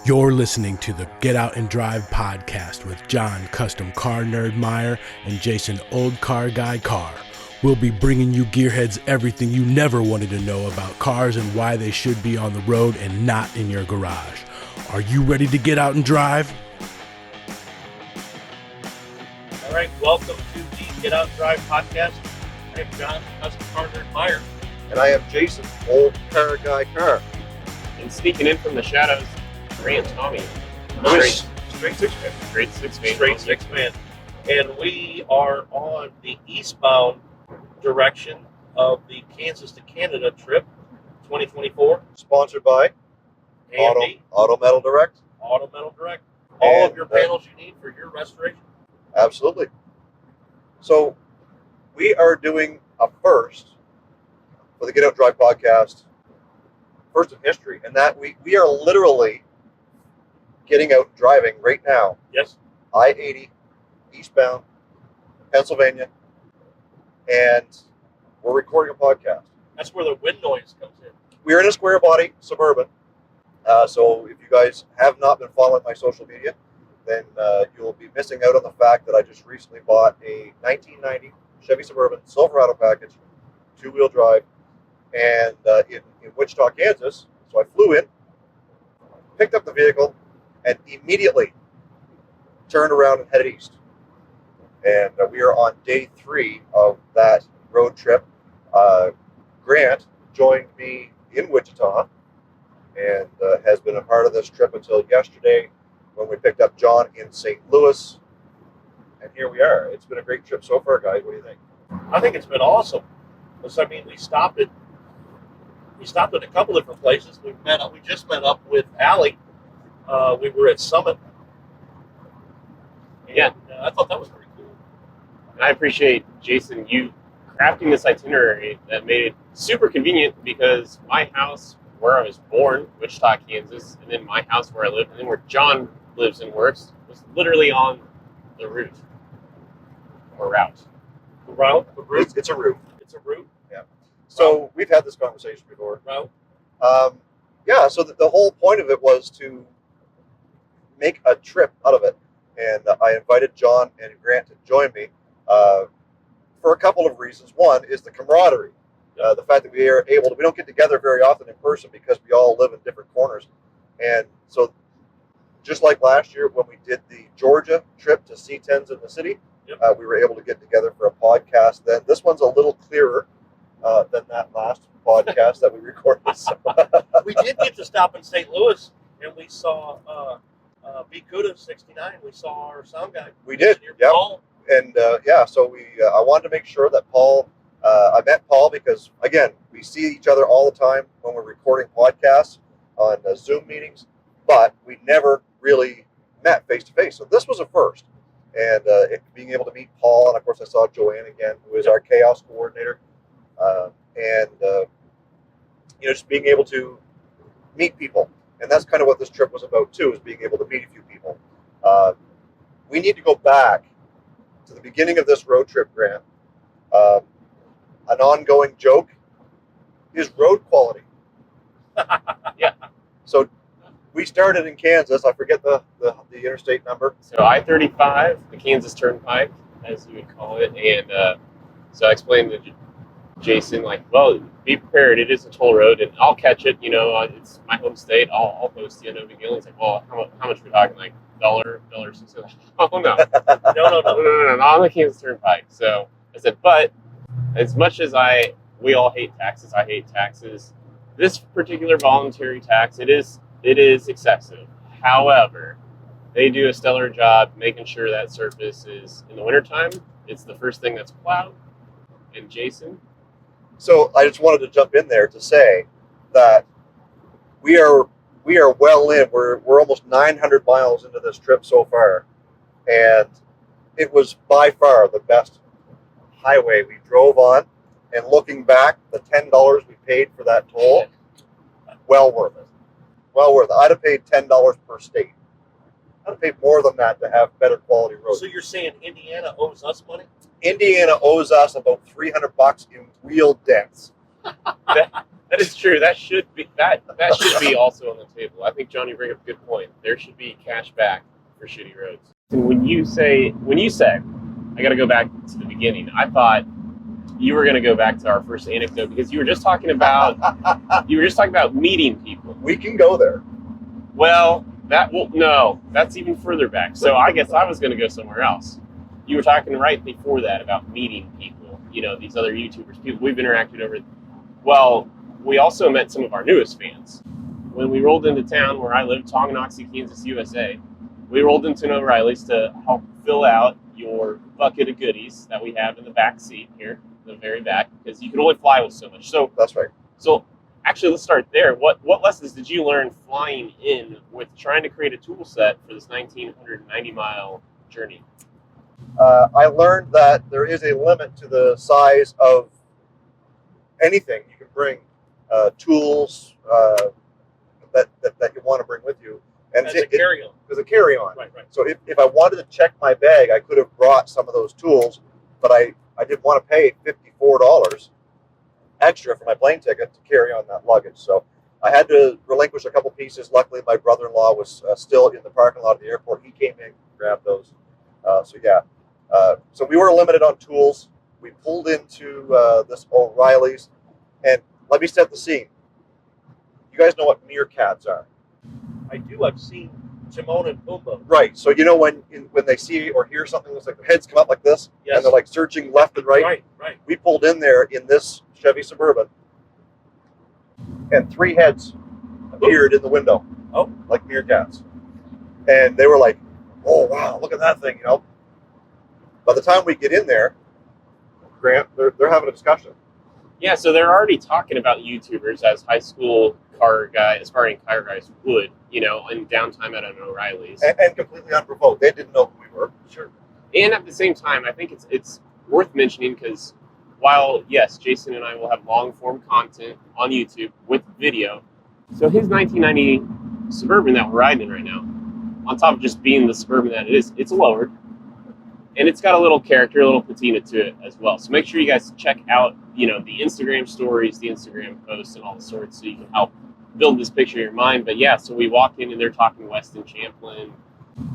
You're listening to the Get Out and Drive podcast with John, Custom Car Nerd Meyer, and Jason, Old Car Guy Carr. We'll be bringing you gearheads everything you never wanted to know about cars and why they should be on the road and not in your garage. Are you ready to get out and drive? All right, welcome to the Get Out and Drive podcast. I am John, Custom Car Nerd Meyer. And I am Jason, Old Car Guy Carr. And sneaking in from the shadows, Grant Thome. Straight six man. Straight six man. And we are on the eastbound direction of the Kansas to Canada trip 2024. Sponsored by AMD Auto Metal Direct. Auto Metal Direct. All of your panels you need for your restoration. Absolutely. So we are doing a first for the Get Out Drive podcast, first in history, and that we are literally getting out and driving right now. Yes. I-80 eastbound Pennsylvania, and we're recording a podcast. That's where the wind noise comes in. We're in a square body Suburban. So if you guys have not been following my social media, then you'll be missing out on the fact that I just recently bought a 1990 Chevy Suburban Silverado package, two-wheel drive, and in Wichita, Kansas. So I flew in, picked up the vehicle, and immediately turned around and headed east. And we are on day 3 of that road trip. Grant joined me in Wichita and has been a part of this trip until yesterday when we picked up John in St. Louis. And here we are. It's been a great trip so far, guys. What do you think? I think it's been awesome. I mean, we stopped at a couple different places. We just met up with Allie. We were at Summit. And, Yeah. I thought that was pretty cool. And I appreciate, Jason, you crafting this itinerary that made it super convenient because my house where I was born, Wichita, Kansas, and then my house where I live, and then where John lives and works, was literally on the route. Or route. The route? It's a route. It's a route? Yeah. So we've had this conversation before. Route? Yeah, so the whole point of it was to make a trip out of it. And I invited John and Grant to join me for a couple of reasons. One is the camaraderie. The fact that we don't get together very often in person because we all live in different corners. And so just like last year when we did the Georgia trip to C10s in the city, yep. We were able to get together for a podcast then. This one's a little clearer than that last podcast that we recorded. So. We did get to stop in St. Louis, and we saw B. Cuda 69. We saw our sound guy. We did, yeah. And so I wanted to make sure that I met Paul because, again, we see each other all the time when we're recording podcasts on Zoom meetings, but we never really met face-to-face. So this was a first. And being able to meet Paul, and of course I saw Joanne again, who is our chaos coordinator, just being able to meet people. And that's kind of what this trip was about, too, is being able to meet a few people. We need to go back to the beginning of this road trip, Grant. An ongoing joke is road quality. Yeah. So we started in Kansas. I forget the interstate number. So I-35, the Kansas Turnpike, as you would call it. And so I explained to Jason, well, be prepared. It is a toll road, and I'll catch it. It's my home state. I'll post you. No big deal. He's like, well, how much are we talking? Like $1.06? Oh, no. No, on the Kansas Turnpike. So I said, but as much as we all hate taxes, I hate taxes. This particular voluntary tax, it is excessive. However, they do a stellar job making sure that surface is, in the wintertime, it's the first thing that's plowed. And Jason? So I just wanted to jump in there to say that we are well in. We're almost 900 miles into this trip so far, and it was by far the best highway we drove on. And looking back, the $10 we paid for that toll, well worth it. Well worth it. I'd have paid $10 per state. I'd have paid more than that to have better quality roads. So you're saying Indiana owes us money? Indiana owes us about $300 in wheel dents. That is true. That should be also on the table. I think, John, you bring up a good point. There should be cash back for shitty roads. And when you said, I got to go back to the beginning, I thought you were going to go back to our first anecdote because you were just talking about meeting people. We can go there. Well, no, that's even further back. So I guess I was going to go somewhere else. You were talking right before that about meeting people, these other YouTubers, people we've interacted over. Well, we also met some of our newest fans. When we rolled into town where I live, Tonganoxie, Kansas, USA, we rolled into an O'Reilly's to help fill out your bucket of goodies that we have in the back seat here, the very back, because you can only fly with so much. So that's right. So actually, let's start there. What lessons did you learn flying in with trying to create a tool set for this 1,990-mile journey? I learned that there is a limit to the size of anything you can bring, tools that you want to bring with you. And as a carry-on. As a carry-on. Right. So if I wanted to check my bag, I could have brought some of those tools, but I didn't want to pay $54 extra for my plane ticket to carry on that luggage. So I had to relinquish a couple pieces. Luckily, my brother-in-law was still in the parking lot of the airport. He came in and grabbed those. So we were limited on tools. We pulled into this O'Reilly's, and let me set the scene. You guys know what meerkats are? I do. I've seen Timon and Pumbaa. Right. So when they see or hear something, it's like their heads come up like this, yes. and they're like searching left and right. Right. We pulled in there in this Chevy Suburban, and 3 heads appeared in the window, like meerkats, and they were like, "Oh wow, look at that thing!" By the time we get in there, Grant, they're having a discussion. Yeah, so they're already talking about YouTubers as high school aspiring car guys would, in downtime at an O'Reilly's. And completely unprovoked. They didn't know who we were. Sure. And at the same time, I think it's worth mentioning because while, yes, Jason and I will have long-form content on YouTube with video, so his 1990 Suburban that we're riding in right now, on top of just being the Suburban that it is, it's lowered. And it's got a little character, a little patina to it as well. So make sure you guys check out, the Instagram stories, the Instagram posts, and all the sorts, so you can help build this picture in your mind. But yeah, so we walk in and they're talking Weston Champlin.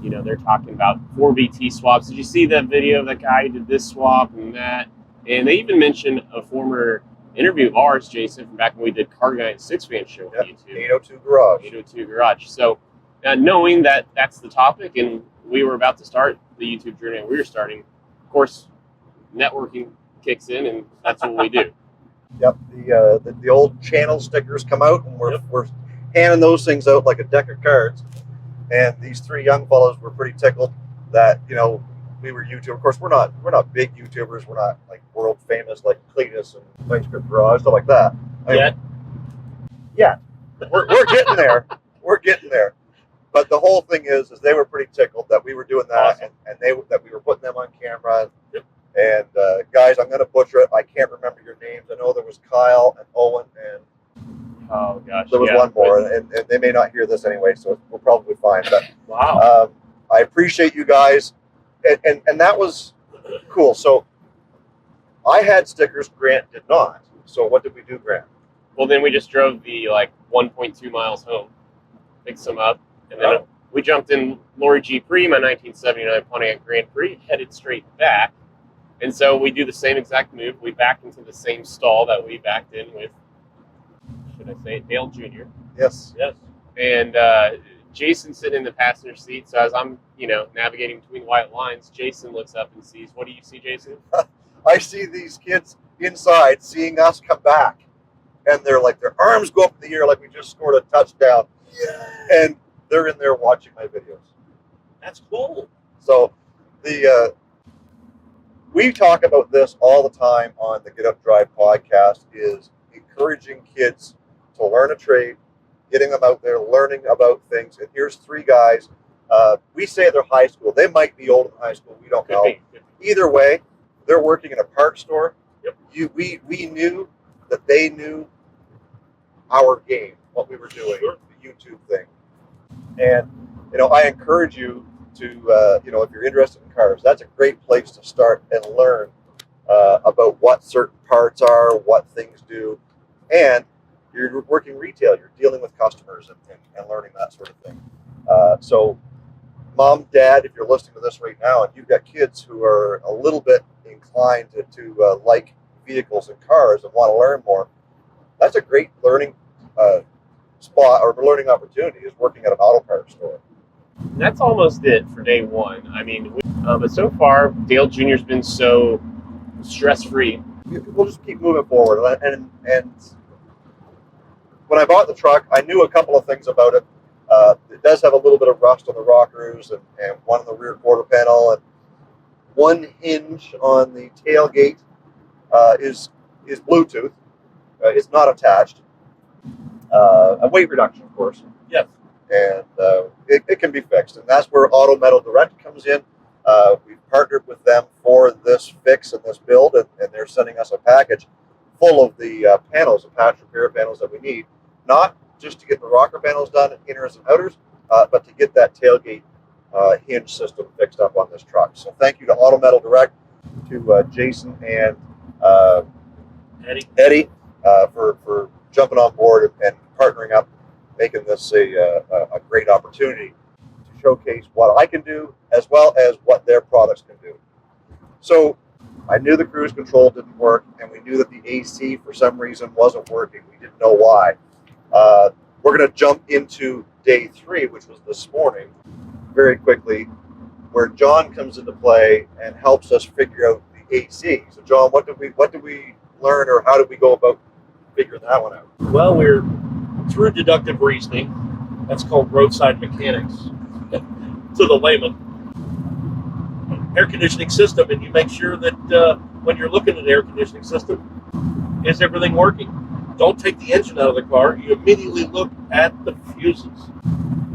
They're talking about 4VT swaps. Did you see that video of that guy who did this swap and that? And they even mentioned a former interview of ours, Jason, from back when we did Car Guy and Six Fan Show on YouTube. 802 Garage. 802 Garage. So knowing that that's the topic and we were about to start the YouTube journey we were starting, of course, networking kicks in, and that's what we do. Yep, the old channel stickers come out, and we're handing those things out like a deck of cards. And these 3 young fellows were pretty tickled that we were YouTube. Of course, we're not big YouTubers. We're not like world famous like Cletus and Nice Grip Garage, stuff like that. Yeah, we're getting there. We're getting there. But the whole thing is they were pretty tickled that we were doing that, awesome. and that we were putting them on camera. Yep. And guys, I'm going to butcher it. I can't remember your names. I know there was Kyle and Owen, and oh gosh, there was one more, and they may not hear this anyway, so we're probably fine. But wow, I appreciate you guys, and that was cool. So I had stickers, Grant did not. So what did we do, Grant? Well, then we just drove the 1.2 miles home, picked some up. And then we jumped in Lori G. Prix, my 1979 Pontiac Grand Prix, headed straight back. And so we do the same exact move. We back into the same stall that we backed in with, should I say it, Dale Jr. Yes. And Jason sitting in the passenger seat. So as I'm, navigating between white lines, Jason looks up and sees, what do you see, Jason? I see these kids inside seeing us come back. And they're like, their arms go up in the air like we just scored a touchdown. Yeah. And they're in there watching my videos. That's cool. So we talk about this all the time on the GetOutNDrive podcast, is encouraging kids to learn a trade, getting them out there, learning about things. And here's 3 guys. We say they're high school. They might be older than high school. We don't know. Could be. Either way, they're working in a parts store. Yep. We knew that they knew our game, what we were doing, the YouTube thing. And, I encourage you to, if you're interested in cars, that's a great place to start and learn about what certain parts are, what things do. And you're working retail, you're dealing with customers and learning that sort of thing. So mom, dad, if you're listening to this right now and you've got kids who are a little bit inclined to like vehicles and cars and want to learn more, that's a great learning spot or learning opportunity, is working at an auto parts store. And that's almost it for day one. I mean, but so far, Dale Jr.'s been so stress-free. We'll just keep moving forward. And when I bought the truck, I knew a couple of things about it. It does have a little bit of rust on the rockers and one on the rear quarter panel, and one hinge on the tailgate is Bluetooth. It's not attached. A weight reduction, of course. Yes. And it can be fixed. And that's where Auto Metal Direct comes in. We've partnered with them for this fix and this build, and they're sending us a package full of the panels, the patch repair panels that we need, not just to get the rocker panels done, inners and outers, but to get that tailgate hinge system fixed up on this truck. So thank you to Auto Metal Direct, to Jason and Eddie for jumping on board and partnering up, making this a great opportunity to showcase what I can do as well as what their products can do. So I knew the cruise control didn't work, and we knew that the AC for some reason wasn't working. We didn't know why. We're going to jump into day 3, which was this morning, very quickly, where John comes into play and helps us figure out the AC. So John, what did we learn, or how did we go about figuring that one out? Well, we're through deductive reasoning. That's called roadside mechanics to the layman. Air conditioning system, and you make sure that when you're looking at an air conditioning system, is everything working? Don't take the engine out of the car. You immediately look at the fuses.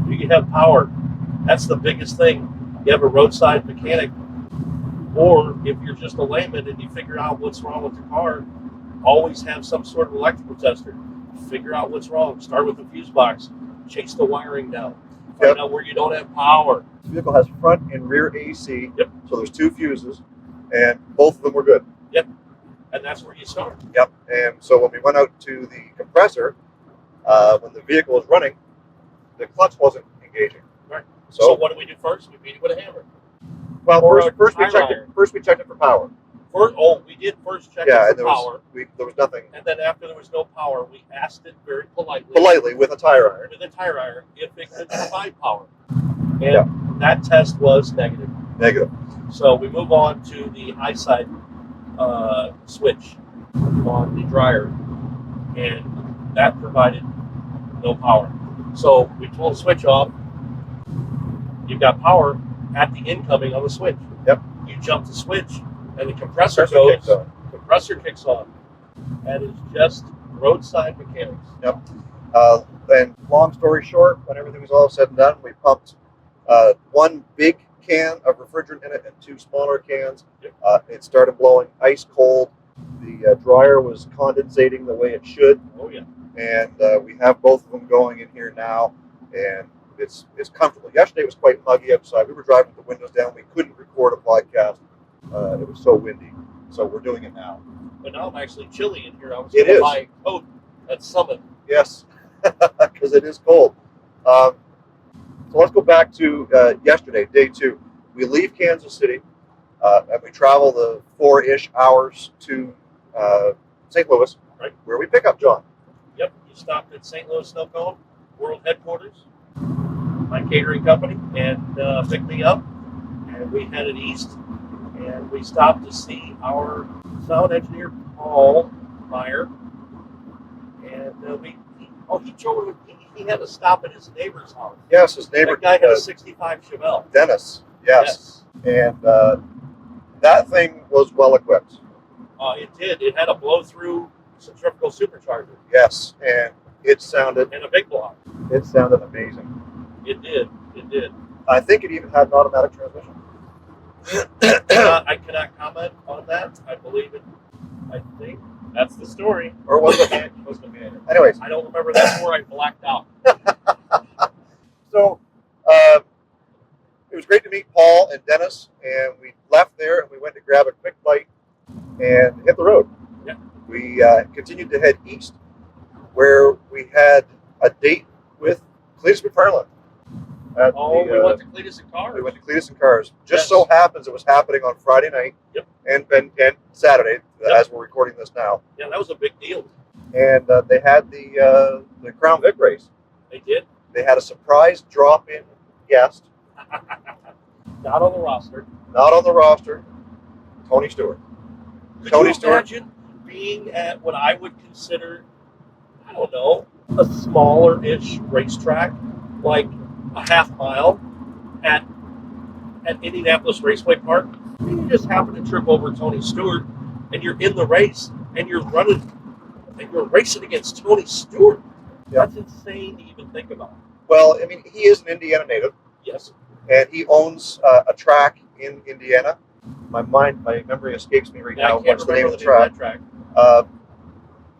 Do you have power? That's the biggest thing. You have a roadside mechanic, or if you're just a layman and you figure out what's wrong with the car, always have some sort of electrical tester. Figure out what's wrong. Start with the fuse box. Chase the wiring down. Find out where you don't have power. This vehicle has front and rear AC. Yep. So there's 2 fuses, and both of them were good. Yep. And that's where you start. Yep. And so when we went out to the compressor, when the vehicle was running, the clutch wasn't engaging. Right. So So what do we do first? We beat it with a hammer. well, or first a we checked it. iron. First we checked it for power. We did first check Yeah, it and for power. there was nothing. And then after there was no power, we asked it very Politely with a tire iron. with a tire iron if it could provide power. And that test was negative. Negative. So we move on to the high side switch on the dryer, and that provided no power. So we pulled the switch off. You've got power at the incoming on the switch. Yep. You jump the switch, and the compressor Kicks on. Compressor kicks on. That is just roadside mechanics. Yep. And long story short, when everything was all said and done, we pumped 1 big can of refrigerant in it and 2 smaller cans. Yep. It started blowing ice cold. The dryer was condensating the way it should, Oh yeah. and we have both of them going in here now, and it's comfortable. Yesterday it was quite muggy outside. We were driving with the windows down. We couldn't record a podcast. It was so windy. So we're doing it now. But now I'm actually chilly in here. I was It going to is. buy a coat at Summit. Yes, because it is cold. So let's go back to yesterday, day 2. We leave Kansas City, and we travel the 4-ish hours to St. Louis, Right. where we pick up John. Yep, you stopped at St. Louis Snow Cone, world headquarters, my catering company, and picked me up. And we headed east, and we stopped to see our sound engineer, Paul Meyer. And he had to stop at his neighbor's house. Yes, his neighbor. That guy had a 65 Chevelle. Dennis. Yes. And that thing was well equipped. It did. It had a blow-through centrifugal supercharger Yes, and it sounded and a big block. amazing. It did. It did. I think it even had an automatic transmission. I cannot comment on that. I believe it. I think That's the story. Or was it? it was the manual. Anyways, I don't remember. That's where I blacked out. so it was great to meet Paul and Dennis, and we left there and we went to grab a quick bite and hit the road. Yeah. We continued to head east where we had a date with Cletus McFarland. We went to Cletus and Carr. We went to Cletus and Carr's. Just Yes. so happens it was happening on Friday night. Yep. And Saturday, Yep. as we're recording this now. Yeah, that was a big deal. And they had the Crown Vic race. They did. They had a surprise drop-in guest, Not on the roster. not on the roster, Tony Stewart. Could Tony you Stewart. imagine being at what I would consider, I don't know, a smaller-ish racetrack, like a half mile at Indianapolis Raceway Park? And you just happen to trip over Tony Stewart, and you're in the race, and you're running, and you're racing against Tony Stewart. Yeah. That's insane to even think about. Well, I mean, he is an Indiana native, Yes. and he owns a track in Indiana. My memory escapes me right now. I can't What's the name remember of the track? that track.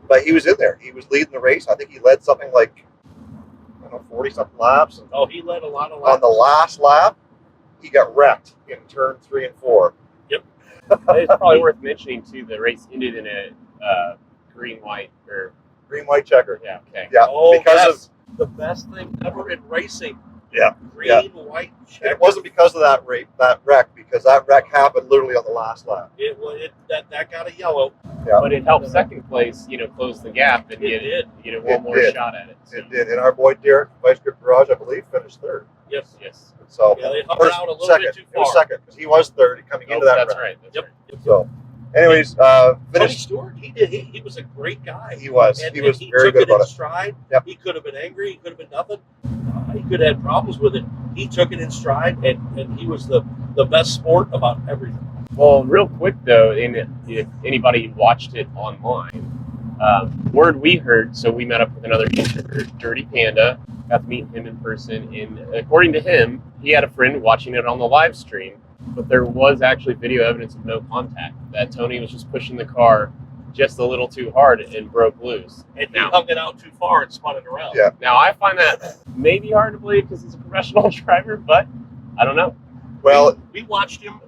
But he was in there. He was leading the race. I think he led something like, 40-something laps. And Oh, he led a lot of on the last lap, he got wrecked in turn 3 and 4. It's probably worth mentioning too. The race ended in a green-white or Green-white checker. yeah, okay. Yeah, Oh, because that's the best thing ever in racing. Yeah, Green, yeah. white, and checker. it wasn't because of that wreck, because that wreck happened literally on the last lap. That got a yellow. Yeah. But it helped second place, close the gap and It did. get It one more did. shot at it. So, It did. And our boy Derek, Vice Grip Garage, I believe, finished third. Yes. yes. So Yeah, they hovered out a little second. bit too It was far. second because he was third coming into that That's round. right. That's Yep. right. So, anyways, Tony finished. Stewart, he did. He was a great guy. He was. And He was he very took good it in about it. stride. Yep. He could have been angry. He could have been nothing. He could have had problems with it. He took it in stride, and he was the best sport about everything. Well, real quick though, if anybody watched it online, word we heard, so we met up with another YouTuber, Dirty Panda, got to meet him in person, and according to him, he had a friend watching it on the live stream, but there was actually video evidence of no contact, that Tony was just pushing the car just a little too hard and broke loose. And he Now- hung it out too far and spun it around. Yeah. Now, I find that maybe hard to believe because he's a professional driver, but I don't know. Well, we watched him.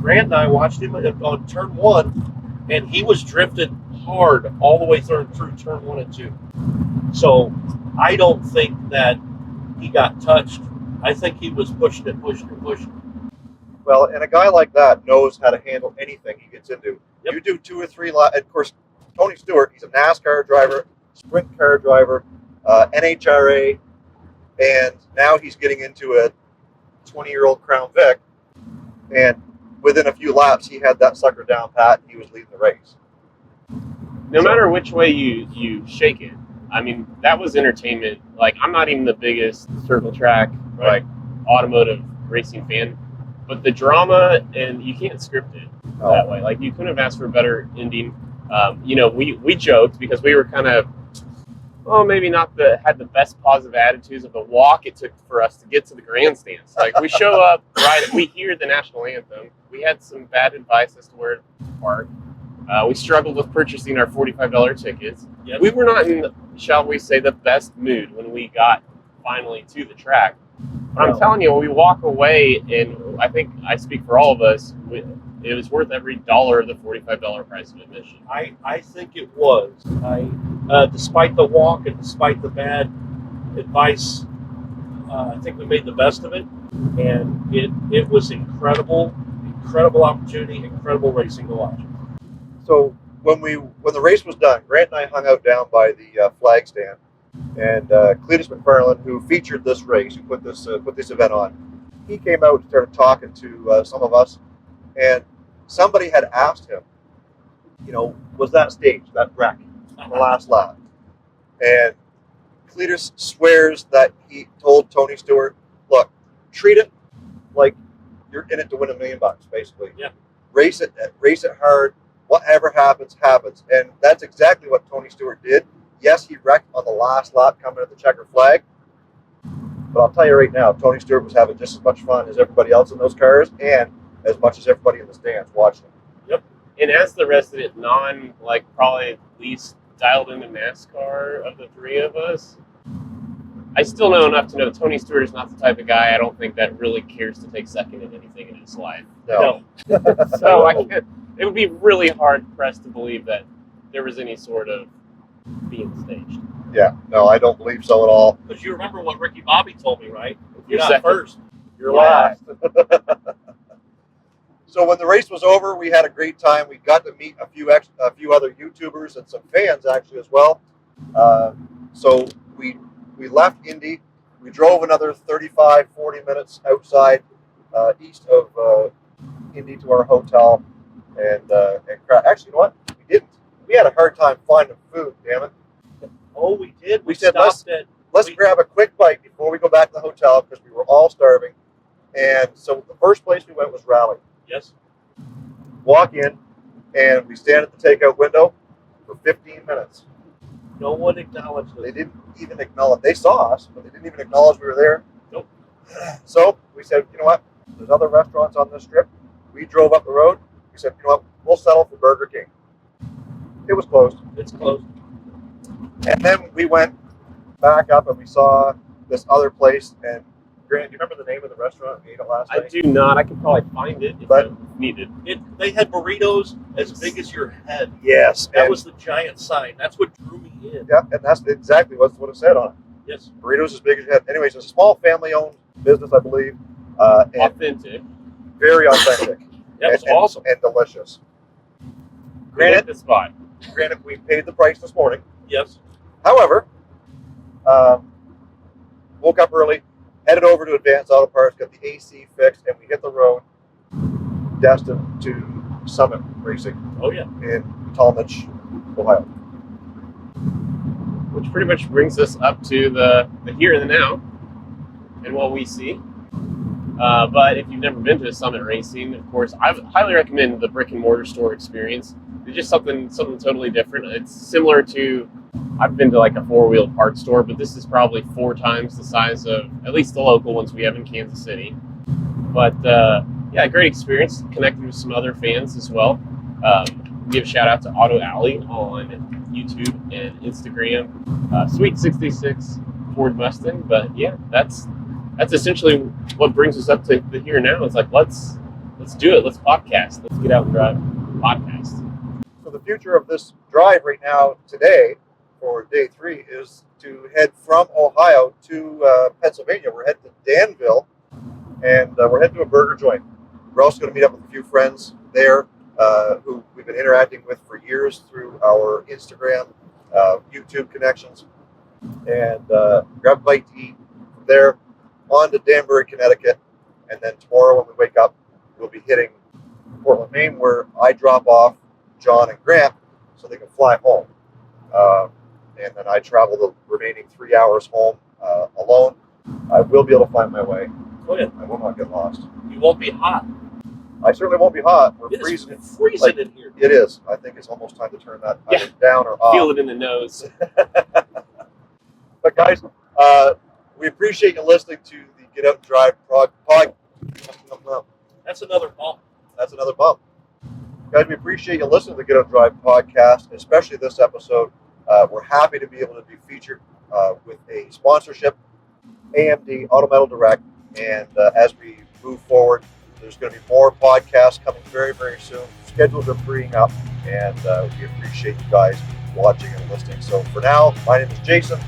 Grant and I watched him on turn 1, and he was drifted hard all the way through turn 1 and 2. So I don't think that he got touched. I think he was pushing it. well, and a guy like that knows how to handle anything he gets into. Yep. You do 2 or 3 laps. Of course, Tony Stewart, he's a NASCAR driver, sprint car driver, NHRA, and now he's getting into a 20-year-old Crown Vic. And within a few laps, he had that sucker down pat, and he was leading the race. No matter which way you shake it, I mean, that was entertainment. Like, I'm not even the biggest circle track, like, automotive racing fan, but the drama, and you can't script it that way. Like, you couldn't have asked for a better ending. We joked because we were kind of, maybe not had the best positive attitudes of the walk it took for us to get to the grandstands. Like, we show up, right, we hear the national anthem. We had some bad advice as to where to park. We struggled with purchasing our $45 tickets. Yes. We were not in, shall we say, the best mood when we got finally to the track. But I'm telling you, when we walk away, and I think I speak for all of us, it was worth every dollar of the $45 price of admission. I think it was. Despite the walk and despite the bad advice, I think we made the best of it, and it was incredible opportunity, incredible racing to watch. So when the race was done, Grant and I hung out down by the flag stand, and Cletus McFarland, who featured this race, who put this event on, he came out and started talking to some of us, and somebody had asked him, was that stage, that wreck, on the last lap? And Cletus swears that he told Tony Stewart, look, treat it like you're in it to win $1 million, basically. Yeah. Race it hard. Whatever happens, happens. And that's exactly what Tony Stewart did. Yes, he wrecked on the last lap coming at the checker flag. But I'll tell you right now, Tony Stewart was having just as much fun as everybody else in those cars, and as much as everybody in the stands watching them. Yep. And as the rest of it, probably least dialed into NASCAR of the three of us, I still know enough to know Tony Stewart is not the type of guy I don't think that really cares to take second in anything in his life. No. So it would be really hard pressed to believe that there was any sort of being staged. Yeah, no, I don't believe so at all. Because you remember what Ricky Bobby told me, right? If you're You're not second. first, you're Yeah. last. So when the race was over, we had a great time. We got to meet a few other YouTubers and some fans actually as well. So we left Indy. We drove another 35, 40 minutes outside east of Indy to our hotel. And actually, you know what? We didn't. We had a hard time finding food, damn it. Oh, we did. We said, stopped at. Let's grab a quick bite before we go back to the hotel because we were all starving. And so the first place we went was Raleigh. Yes. Walk in, and we stand at the takeout window for 15 minutes. No one acknowledged They us. didn't even acknowledge. They saw us, but they didn't even acknowledge we were there. Nope. So we said, you know what? There's other restaurants on this strip. We drove up the road. We said, you know what? We'll settle for Burger King. It was closed. It's closed. And then we went back up and we saw this other place. And Grant, do you remember the name of the restaurant we ate at last I night? do not. I could probably find it if But- needed. They had burritos as big as your head. Yes. That and, was the giant sign. That's what drew me in. yeah, and that's exactly what it said on it. Yes. Burritos as big as your head. Anyways, it's a small family-owned business, I believe, and Authentic. very authentic. That was and awesome. and delicious. We hit Granted, the spot. we paid the price this morning. Yes. However, woke up early, headed over to Advanced Auto Parts, got the AC fixed, and we hit the road, destined to Summit Racing Oh, yeah. in Talmadge, Ohio. Which pretty much brings us up to the here and the now and what we see. But if you've never been to a Summit Racing, of course, I highly recommend the brick and mortar store experience. It's just something totally different. It's similar to, I've been to like a four-wheel parts store, but this is probably 4 times the size of at least the local ones we have in Kansas City. But yeah, great experience. Connected with some other fans as well. Give a shout out to Auto Alley on YouTube and Instagram. Sweet 66 Ford Mustang. But yeah, that's essentially what brings us up to the here and now. It's like let's do it. Let's podcast. Let's get out and drive podcast. So the future of this drive right now, today, for day 3, is to head from Ohio to Pennsylvania. We're heading to Danville, and we're heading to a burger joint. We're also going to meet up with a few friends there who we've been interacting with for years through our Instagram, YouTube connections, and grab a bite to eat from there on to Danbury, Connecticut, and then tomorrow when we wake up, we'll be hitting Portland, Maine, where I drop off John and Grant so they can fly home. And then I travel the remaining 3 hours home alone. I will be able to find my way. Oh, yeah. I will not get lost. You won't be hot. I certainly won't be hot. We're It freezing. is freezing Like, in here. It is. I think it's almost time to turn that Yeah. either down or off. Feel it in the nose. But guys, we appreciate you listening to the Get Out and Drive pod. That's another bump. That's another bump. Guys, we appreciate you listening to the Get Out and Drive podcast, especially this episode. We're happy to be able to be featured with a sponsorship, AMD Auto Metal Direct. And as we move forward, there's going to be more podcasts coming very, very soon. Schedules are freeing up, and we appreciate you guys watching and listening. So for now, my name is Jason.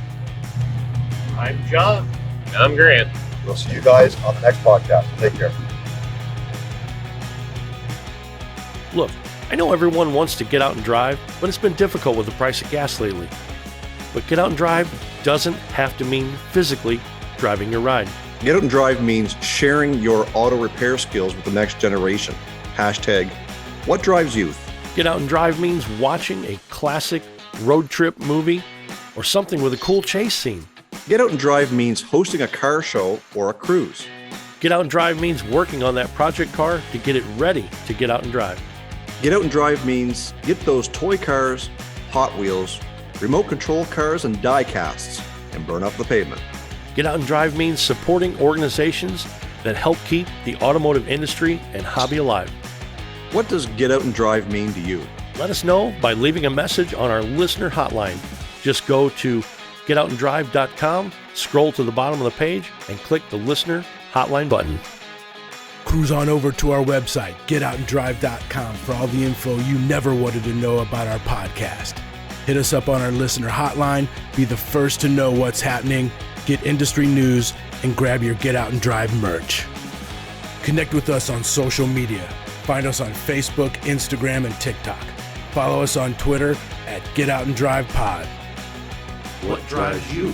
I'm John. And I'm Grant. We'll see you guys on the next podcast. Take care. Look, I know everyone wants to get out and drive, but it's been difficult with the price of gas lately. But get out and drive doesn't have to mean physically driving your ride. Get Out and Drive means sharing your auto repair skills with the next generation. Hashtag, what drives youth? Get out and drive means watching a classic road trip movie or something with a cool chase scene. Get Out and Drive means hosting a car show or a cruise. Get out and drive means working on that project car to get it ready to get out and drive. Get Out and Drive means get those toy cars, Hot Wheels, remote control cars, and die casts and burn up the pavement. Get out and drive means supporting organizations that help keep the automotive industry and hobby alive. What does Get Out and Drive mean to you? Let us know by leaving a message on our listener hotline. Just go to GetOutNDrive.com, scroll to the bottom of the page, and click the listener hotline button. Cruise on over to our website, GetOutNDrive.com, for all the info you never wanted to know about our podcast. Hit us up on our listener hotline, be the first to know what's happening, get industry news, and grab your Get Out and Drive merch. Connect with us on social media. Find us on Facebook, Instagram, and TikTok. Follow us on Twitter at GetOutNDrive Pod. What drives you?